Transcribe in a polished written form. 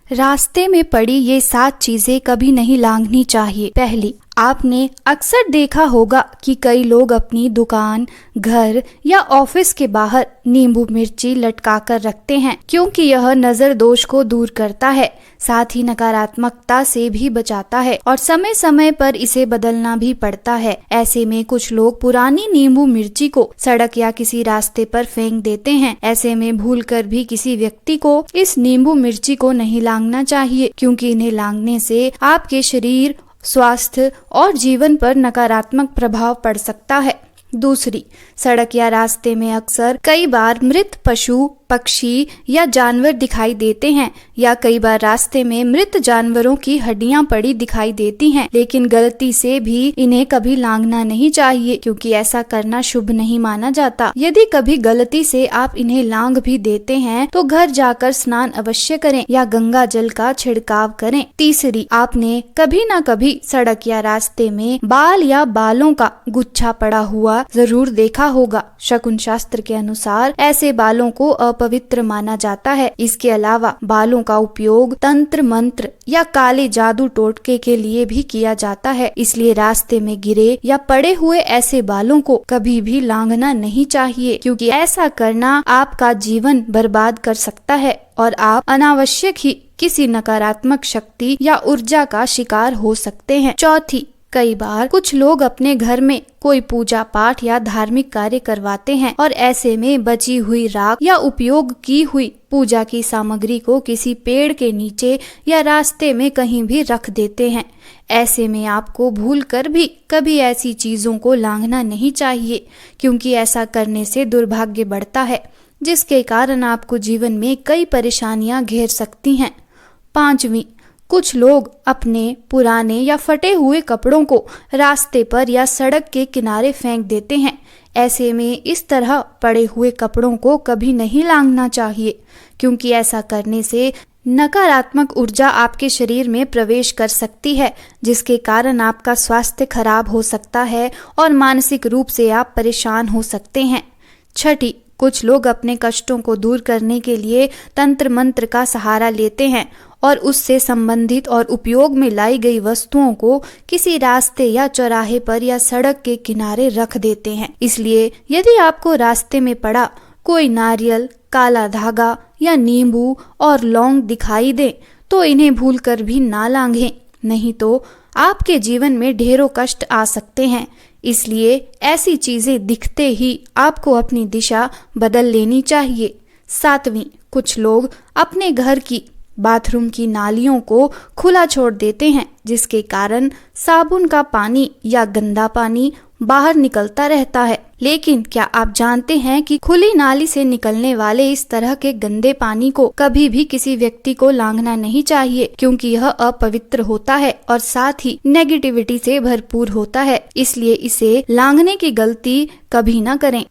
रास्ते में पड़ी ये 7 चीजें कभी नहीं लांघनी चाहिए। पहली, आपने अक्सर देखा होगा कि कई लोग अपनी दुकान, घर या ऑफिस के बाहर नींबू मिर्ची लटका कर रखते हैं, क्योंकि यह नजर दोष को दूर करता है, साथ ही नकारात्मकता से भी बचाता है और समय समय पर इसे बदलना भी पड़ता है। ऐसे में कुछ लोग पुरानी नींबू मिर्ची को सड़क या किसी रास्ते पर फेंक देते हैं। ऐसे में भूलकर भी किसी व्यक्ति को इस नींबू मिर्ची को नहीं लांघना चाहिए, क्योंकि इन्हें लांघने से आपके शरीर, स्वास्थ्य और जीवन पर नकारात्मक प्रभाव पड़ सकता है। दूसरी, सड़क या रास्ते में अक्सर कई बार मृत पशु, पक्षी या जानवर दिखाई देते हैं, या कई बार रास्ते में मृत जानवरों की हड्डियां पड़ी दिखाई देती हैं, लेकिन गलती से भी इन्हें कभी लांघना नहीं चाहिए, क्योंकि ऐसा करना शुभ नहीं माना जाता। यदि कभी गलती से आप इन्हें लांघ भी देते हैं तो घर जाकर स्नान अवश्य करें या गंगा जल का छिड़काव करें। तीसरी, आपने कभी न कभी सड़क या रास्ते में बाल या बालों का गुच्छा पड़ा हुआ जरूर देखा होगा। शकुन शास्त्र के अनुसार ऐसे बालों को अपवित्र माना जाता है। इसके अलावा बालों का उपयोग तंत्र मंत्र या काले जादू टोटके के लिए भी किया जाता है, इसलिए रास्ते में गिरे या पड़े हुए ऐसे बालों को कभी भी लांघना नहीं चाहिए, क्योंकि ऐसा करना आपका जीवन बर्बाद कर सकता है और आप अनावश्यक ही किसी नकारात्मक शक्ति या ऊर्जा का शिकार हो सकते हैं। चौथी, कई बार कुछ लोग अपने घर में कोई पूजा पाठ या धार्मिक कार्य करवाते हैं और ऐसे में बची हुई राख या उपयोग की हुई पूजा की सामग्री को किसी पेड़ के नीचे या रास्ते में कहीं भी रख देते हैं। ऐसे में आपको भूलकर भी कभी ऐसी चीजों को लांघना नहीं चाहिए, क्योंकि ऐसा करने से दुर्भाग्य बढ़ता है, जिसके कारण आपको जीवन में कई परेशानियां घेर सकती हैं। पांचवी, कुछ लोग अपने पुराने या फटे हुए कपड़ों को रास्ते पर या सड़क के किनारे फेंक देते हैं। ऐसे में इस तरह पड़े हुए कपड़ों को कभी नहीं लांघना चाहिए, क्योंकि ऐसा करने से नकारात्मक ऊर्जा आपके शरीर में प्रवेश कर सकती है, जिसके कारण आपका स्वास्थ्य खराब हो सकता है और मानसिक रूप से आप परेशान हो सकते हैं। छठी, कुछ लोग अपने कष्टों को दूर करने के लिए तंत्र मंत्र का सहारा लेते हैं और उससे संबंधित और उपयोग में लाई गई वस्तुओं को किसी रास्ते या चौराहे पर या सड़क के किनारे रख देते हैं। इसलिए यदि आपको रास्ते में पड़ा कोई नारियल, काला धागा या नींबू और लौंग दिखाई दे तो इन्हें भूलकर भी ना लांघें, नहीं तो आपके जीवन में ढेरों कष्ट आ सकते हैं। इसलिए ऐसी चीजें दिखते ही आपको अपनी दिशा बदल लेनी चाहिए। सातवीं, कुछ लोग अपने घर की बाथरूम की नालियों को खुला छोड़ देते हैं, जिसके कारण साबुन का पानी या गंदा पानी बाहर निकलता रहता है। लेकिन क्या आप जानते हैं कि खुली नाली से निकलने वाले इस तरह के गंदे पानी को कभी भी किसी व्यक्ति को लांघना नहीं चाहिए, क्योंकि यह अपवित्र होता है और साथ ही नेगेटिविटी से भरपूर होता है। इसलिए इसे लांघने की गलती कभी न करें।